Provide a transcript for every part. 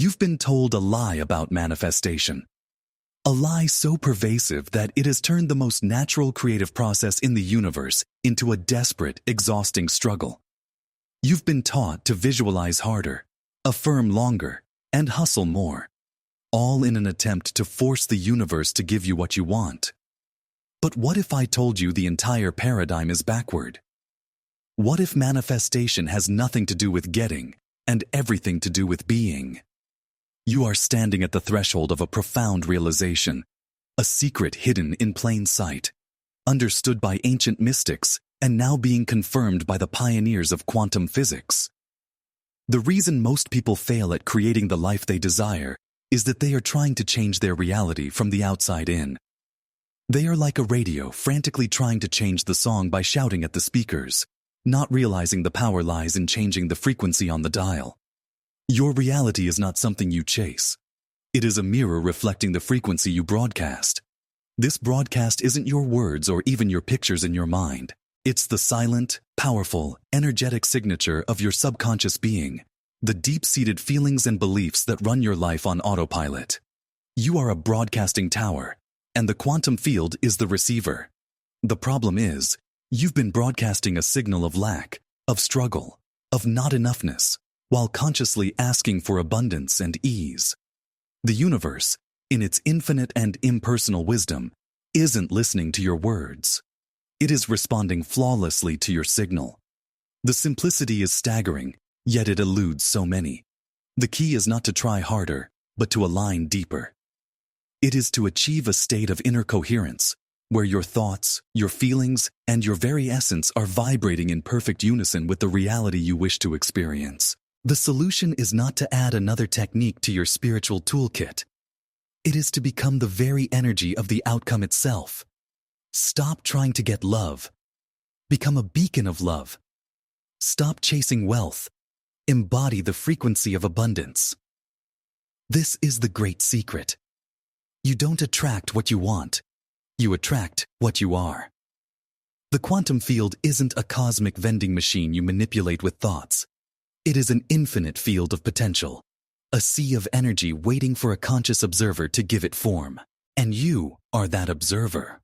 You've been told a lie about manifestation. A lie so pervasive that it has turned the most natural creative process in the universe into a desperate, exhausting struggle. You've been taught to visualize harder, affirm longer, and hustle more, all in an attempt to force the universe to give you what you want. But what if I told you the entire paradigm is backward? What if manifestation has nothing to do with getting and everything to do with being? You are standing at the threshold of a profound realization, a secret hidden in plain sight, understood by ancient mystics and now being confirmed by the pioneers of quantum physics. The reason most people fail at creating the life they desire is that they are trying to change their reality from the outside in. They are like a radio frantically trying to change the song by shouting at the speakers, not realizing the power lies in changing the frequency on the dial. Your reality is not something you chase. It is a mirror reflecting the frequency you broadcast. This broadcast isn't your words or even your pictures in your mind. It's the silent, powerful, energetic signature of your subconscious being, the deep-seated feelings and beliefs that run your life on autopilot. You are a broadcasting tower, and the quantum field is the receiver. The problem is, you've been broadcasting a signal of lack, of struggle, of not enoughness, while consciously asking for abundance and ease. The universe, in its infinite and impersonal wisdom, isn't listening to your words. It is responding flawlessly to your signal. The simplicity is staggering, yet it eludes so many. The key is not to try harder, but to align deeper. It is to achieve a state of inner coherence, where your thoughts, your feelings, and your very essence are vibrating in perfect unison with the reality you wish to experience. The solution is not to add another technique to your spiritual toolkit. It is to become the very energy of the outcome itself. Stop trying to get love. Become a beacon of love. Stop chasing wealth. Embody the frequency of abundance. This is the great secret. You don't attract what you want. You attract what you are. The quantum field isn't a cosmic vending machine you manipulate with thoughts. It is an infinite field of potential, a sea of energy waiting for a conscious observer to give it form. And you are that observer.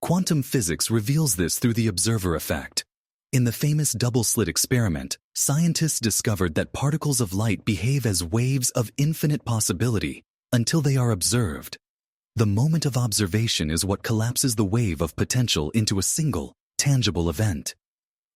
Quantum physics reveals this through the observer effect. In the famous double-slit experiment, scientists discovered that particles of light behave as waves of infinite possibility until they are observed. The moment of observation is what collapses the wave of potential into a single, tangible event.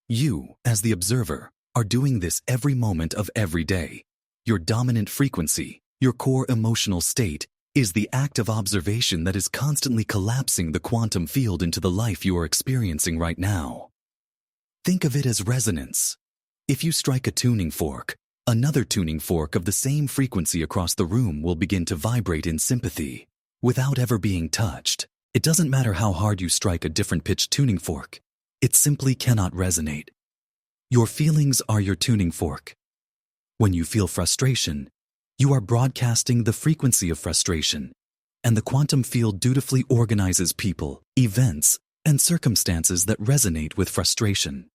You, as the observer, are doing this every moment of every day. Your dominant frequency, your core emotional state, is the act of observation that is constantly collapsing the quantum field into the life you are experiencing right now. Think of it as resonance. If you strike a tuning fork, another tuning fork of the same frequency across the room will begin to vibrate in sympathy, without ever being touched. It doesn't matter how hard you strike a different pitch tuning fork. It simply cannot resonate. Your feelings are your tuning fork. When you feel frustration, you are broadcasting the frequency of frustration, and the quantum field dutifully organizes people, events, and circumstances that resonate with frustration.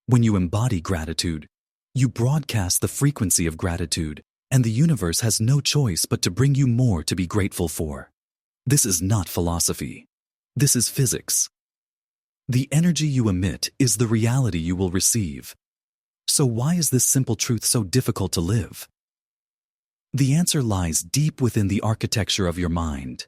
When you embody gratitude, you broadcast the frequency of gratitude, and the universe has no choice but to bring you more to be grateful for. This is not philosophy. This is physics. The energy you emit is the reality you will receive. So why is this simple truth so difficult to live? The answer lies deep within the architecture of your mind.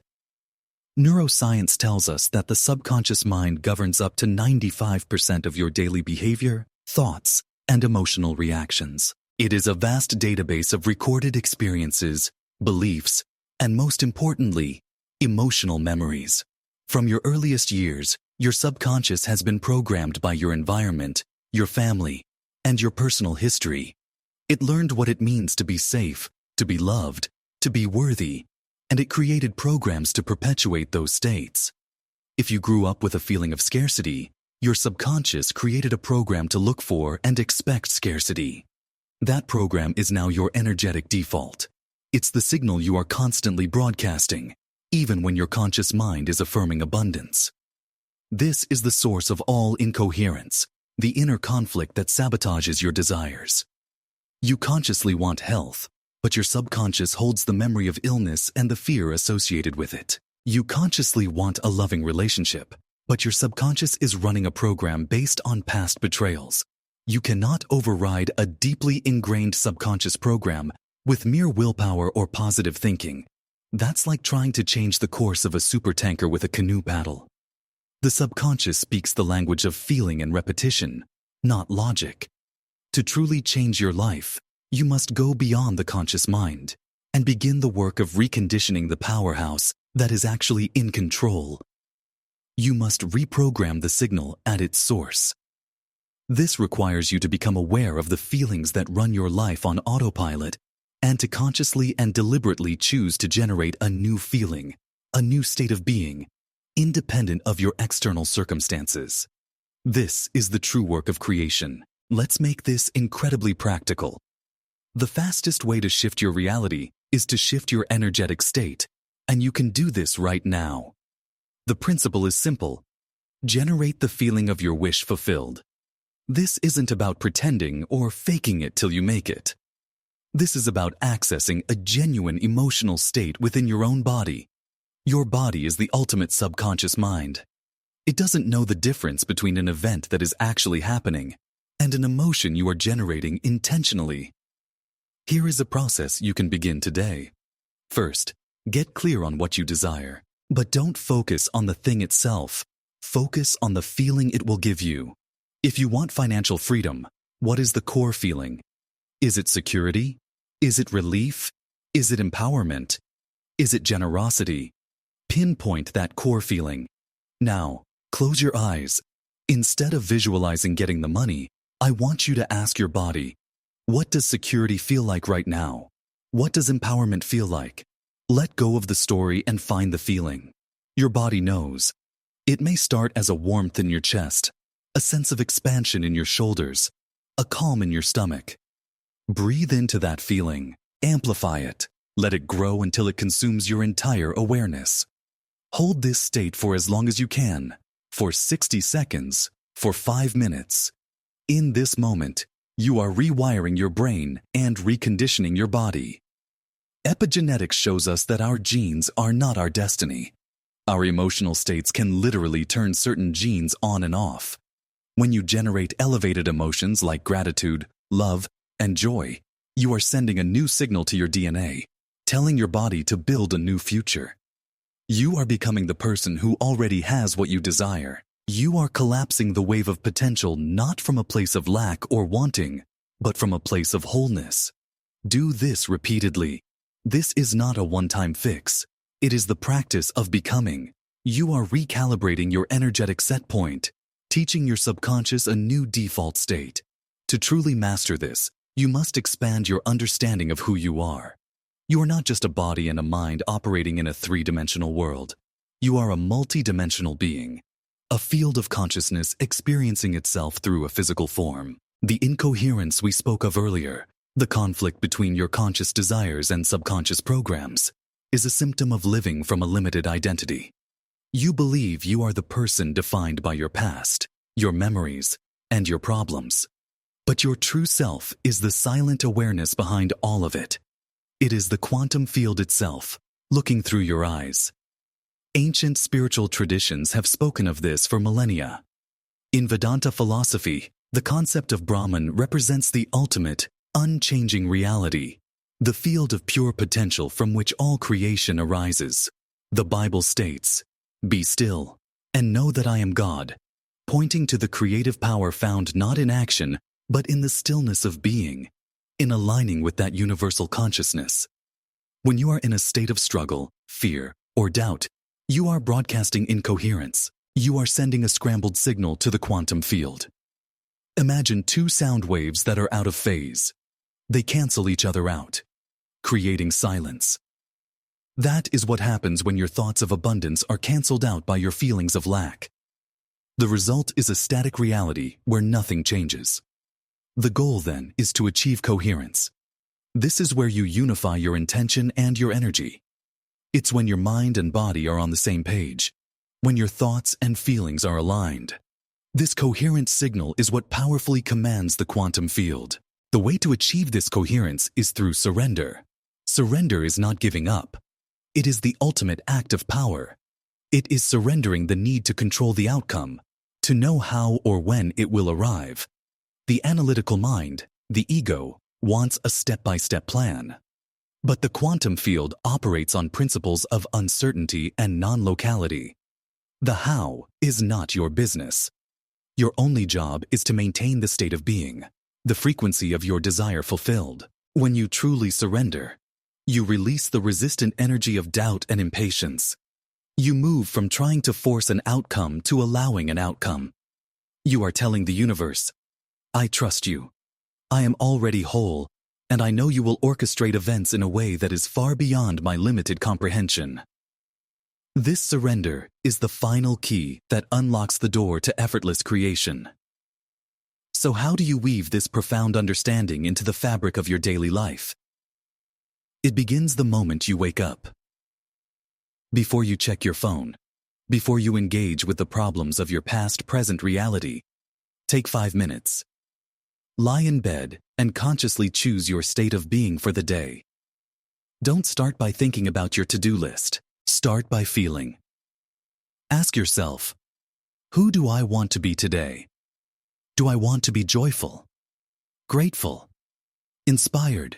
Neuroscience tells us that the subconscious mind governs up to 95% of your daily behavior, thoughts, and emotional reactions. It is a vast database of recorded experiences, beliefs, and most importantly, emotional memories. From your earliest years, your subconscious has been programmed by your environment, your family, and your personal history. It learned what it means to be safe, to be loved, to be worthy, and it created programs to perpetuate those states. If you grew up with a feeling of scarcity, your subconscious created a program to look for and expect scarcity. That program is now your energetic default. It's the signal you are constantly broadcasting, even when your conscious mind is affirming abundance. This is the source of all incoherence, the inner conflict that sabotages your desires. You consciously want health, but your subconscious holds the memory of illness and the fear associated with it. You consciously want a loving relationship, but your subconscious is running a program based on past betrayals. You cannot override a deeply ingrained subconscious program with mere willpower or positive thinking. That's like trying to change the course of a supertanker with a canoe paddle. The subconscious speaks the language of feeling and repetition, not logic. To truly change your life, you must go beyond the conscious mind and begin the work of reconditioning the powerhouse that is actually in control. You must reprogram the signal at its source. This requires you to become aware of the feelings that run your life on autopilot and to consciously and deliberately choose to generate a new feeling, a new state of being, independent of your external circumstances. This is the true work of creation. Let's make this incredibly practical. The fastest way to shift your reality is to shift your energetic state, and you can do this right now. The principle is simple. Generate the feeling of your wish fulfilled. This isn't about pretending or faking it till you make it. This is about accessing a genuine emotional state within your own body. Your body is the ultimate subconscious mind. It doesn't know the difference between an event that is actually happening and an emotion you are generating intentionally. Here is a process you can begin today. First, get clear on what you desire, but don't focus on the thing itself. Focus on the feeling it will give you. If you want financial freedom, what is the core feeling? Is it security? Is it relief? Is it empowerment? Is it generosity? Pinpoint that core feeling. Now, close your eyes. Instead of visualizing getting the money, I want you to ask your body, what does security feel like right now? What does empowerment feel like? Let go of the story and find the feeling. Your body knows. It may start as a warmth in your chest, a sense of expansion in your shoulders, a calm in your stomach. Breathe into that feeling, amplify it, let it grow until it consumes your entire awareness. Hold this state for as long as you can, for 60 seconds, for 5 minutes. In this moment, you are rewiring your brain and reconditioning your body. Epigenetics shows us that our genes are not our destiny. Our emotional states can literally turn certain genes on and off. When you generate elevated emotions like gratitude, love, and joy, you are sending a new signal to your DNA, telling your body to build a new future. You are becoming the person who already has what you desire. You are collapsing the wave of potential not from a place of lack or wanting, but from a place of wholeness. Do this repeatedly. This is not a one-time fix. It is the practice of becoming. You are recalibrating your energetic set point, teaching your subconscious a new default state. To truly master this, you must expand your understanding of who you are. You are not just a body and a mind operating in a three-dimensional world. You are a multi-dimensional being, a field of consciousness experiencing itself through a physical form. The incoherence we spoke of earlier, the conflict between your conscious desires and subconscious programs, is a symptom of living from a limited identity. You believe you are the person defined by your past, your memories, and your problems. But your true self is the silent awareness behind all of it. It is the quantum field itself, looking through your eyes. Ancient spiritual traditions have spoken of this for millennia. In Vedanta philosophy, the concept of Brahman represents the ultimate, unchanging reality, the field of pure potential from which all creation arises. The Bible states, "Be still, and know that I am God," pointing to the creative power found not in action, but in the stillness of being, in aligning with that universal consciousness. When you are in a state of struggle, fear, or doubt, you are broadcasting incoherence. You are sending a scrambled signal to the quantum field. Imagine two sound waves that are out of phase. They cancel each other out, creating silence. That is what happens when your thoughts of abundance are canceled out by your feelings of lack. The result is a static reality where nothing changes. The goal, then, is to achieve coherence. This is where you unify your intention and your energy. It's when your mind and body are on the same page, when your thoughts and feelings are aligned. This coherent signal is what powerfully commands the quantum field. The way to achieve this coherence is through surrender. Surrender is not giving up. It is the ultimate act of power. It is surrendering the need to control the outcome, to know how or when it will arrive. The analytical mind, the ego, wants a step-by-step plan. But the quantum field operates on principles of uncertainty and non-locality. The how is not your business. Your only job is to maintain the state of being, the frequency of your desire fulfilled. When you truly surrender, you release the resistant energy of doubt and impatience. You move from trying to force an outcome to allowing an outcome. You are telling the universe, I trust you. I am already whole, and I know you will orchestrate events in a way that is far beyond my limited comprehension. This surrender is the final key that unlocks the door to effortless creation. So how do you weave this profound understanding into the fabric of your daily life? It begins the moment you wake up. Before you check your phone, before you engage with the problems of your past-present reality, take 5 minutes. Lie in bed and consciously choose your state of being for the day. Don't start by thinking about your to-do list. Start by feeling. Ask yourself, who do I want to be today? Do I want to be joyful, grateful, inspired?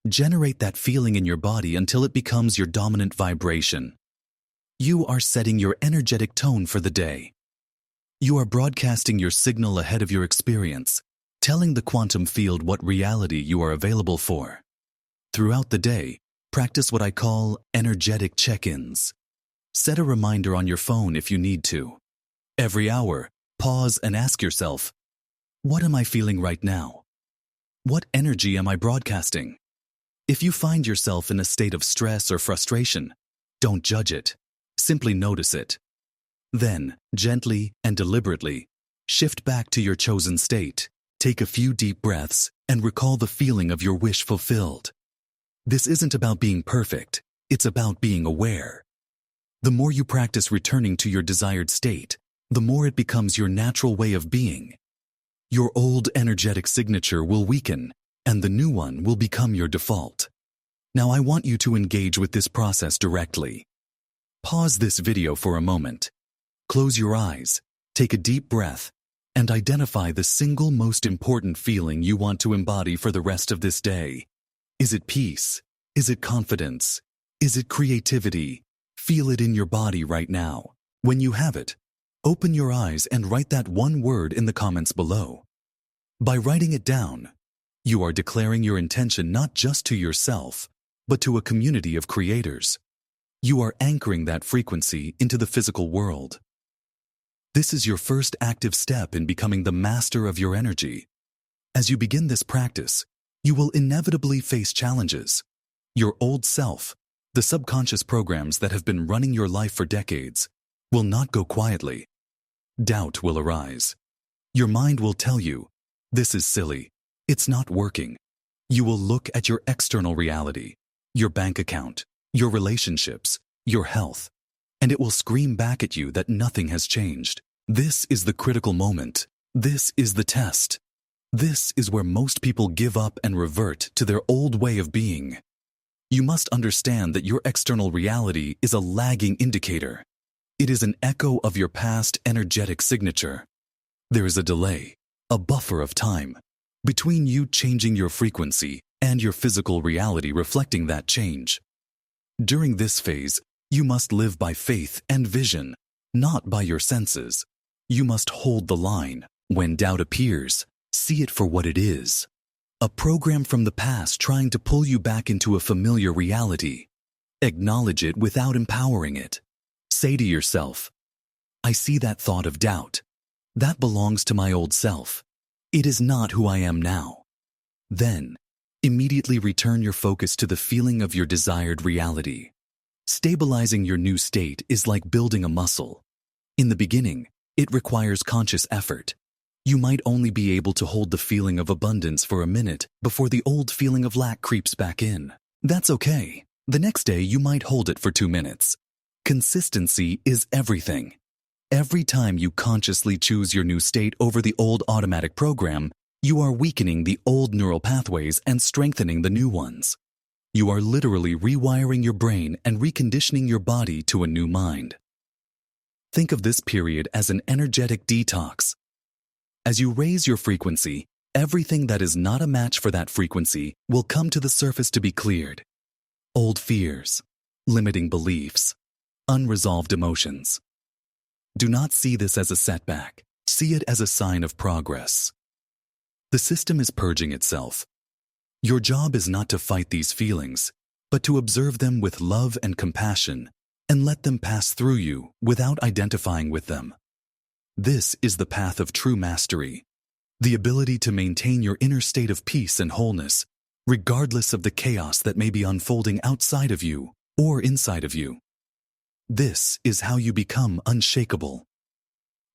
Generate that feeling in your body until it becomes your dominant vibration. You are setting your energetic tone for the day. You are broadcasting your signal ahead of your experience, telling the quantum field what reality you are available for. Throughout the day, practice what I call energetic check-ins. Set a reminder on your phone if you need to. Every hour, pause and ask yourself, what am I feeling right now? What energy am I broadcasting? If you find yourself in a state of stress or frustration, don't judge it. Simply notice it. Then, gently and deliberately, shift back to your chosen state. Take a few deep breaths and recall the feeling of your wish fulfilled. This isn't about being perfect, it's about being aware. The more you practice returning to your desired state, the more it becomes your natural way of being. Your old energetic signature will weaken, and the new one will become your default. Now I want you to engage with this process directly. Pause this video for a moment. Close your eyes, take a deep breath, and identify the single most important feeling you want to embody for the rest of this day. Is it peace? Is it confidence? Is it creativity? Feel it in your body right now. When you have it, open your eyes and write that one word in the comments below. By writing it down, you are declaring your intention not just to yourself, but to a community of creators. You are anchoring that frequency into the physical world. This is your first active step in becoming the master of your energy. As you begin this practice, you will inevitably face challenges. Your old self, the subconscious programs that have been running your life for decades, will not go quietly. Doubt will arise. Your mind will tell you, this is silly, it's not working. You will look at your external reality, your bank account, your relationships, your health, and it will scream back at you that nothing has changed. This is the critical moment. This is the test. This is where most people give up and revert to their old way of being. You must understand that your external reality is a lagging indicator. It is an echo of your past energetic signature. There is a delay, a buffer of time, between you changing your frequency and your physical reality reflecting that change. During this phase, you must live by faith and vision, not by your senses. You must hold the line. When doubt appears, see it for what it is. A program from the past trying to pull you back into a familiar reality. Acknowledge it without empowering it. Say to yourself, I see that thought of doubt. That belongs to my old self. It is not who I am now. Then, immediately return your focus to the feeling of your desired reality. Stabilizing your new state is like building a muscle. In the beginning, it requires conscious effort. You might only be able to hold the feeling of abundance for a minute before the old feeling of lack creeps back in. That's okay. The next day, you might hold it for 2 minutes. Consistency is everything. Every time you consciously choose your new state over the old automatic program, you are weakening the old neural pathways and strengthening the new ones. You are literally rewiring your brain and reconditioning your body to a new mind. Think of this period as an energetic detox. As you raise your frequency, everything that is not a match for that frequency will come to the surface to be cleared. Old fears, limiting beliefs, unresolved emotions. Do not see this as a setback. See it as a sign of progress. The system is purging itself. Your job is not to fight these feelings, but to observe them with love and compassion and let them pass through you without identifying with them. This is the path of true mastery, the ability to maintain your inner state of peace and wholeness, regardless of the chaos that may be unfolding outside of you or inside of you. This is how you become unshakable.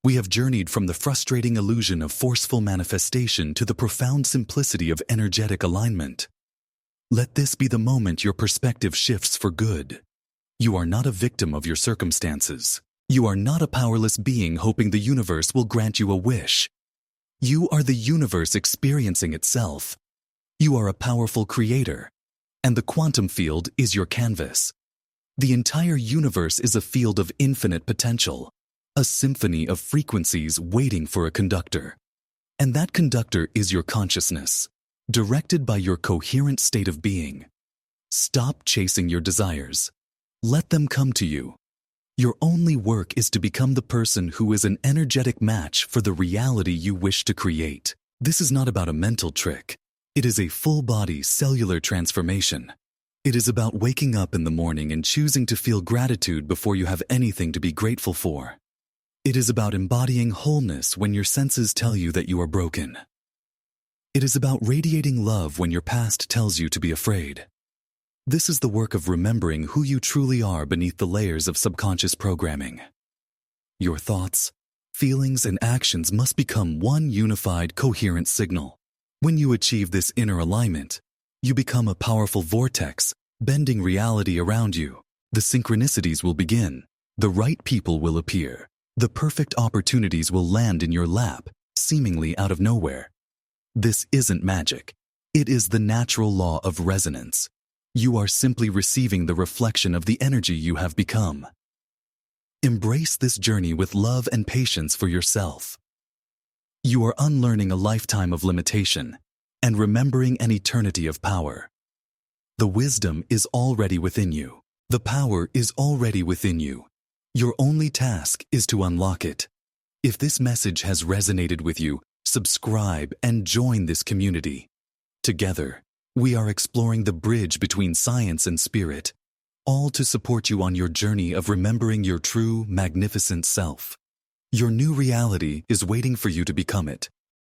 We have journeyed from the frustrating illusion of forceful manifestation to the profound simplicity of energetic alignment. Let this be the moment your perspective shifts for good. You are not a victim of your circumstances. You are not a powerless being hoping the universe will grant you a wish. You are the universe experiencing itself. You are a powerful creator, and the quantum field is your canvas. The entire universe is a field of infinite potential, a symphony of frequencies waiting for a conductor. And that conductor is your consciousness, directed by your coherent state of being. Stop chasing your desires. Let them come to you. Your only work is to become the person who is an energetic match for the reality you wish to create. This is not about a mental trick. It is a full-body cellular transformation. It is about waking up in the morning and choosing to feel gratitude before you have anything to be grateful for. It is about embodying wholeness when your senses tell you that you are broken. It is about radiating love when your past tells you to be afraid. This is the work of remembering who you truly are beneath the layers of subconscious programming. Your thoughts, feelings, and actions must become one unified, coherent signal. When you achieve this inner alignment, you become a powerful vortex, bending reality around you. The synchronicities will begin. The right people will appear. The perfect opportunities will land in your lap, seemingly out of nowhere. This isn't magic. It is the natural law of resonance. You are simply receiving the reflection of the energy you have become. Embrace this journey with love and patience for yourself. You are unlearning a lifetime of limitation and remembering an eternity of power. The wisdom is already within you. The power is already within you. Your only task is to unlock it. If this message has resonated with you, subscribe and join this community. Together, we are exploring the bridge between science and spirit, all to support you on your journey of remembering your true, magnificent self. Your new reality is waiting for you to become it.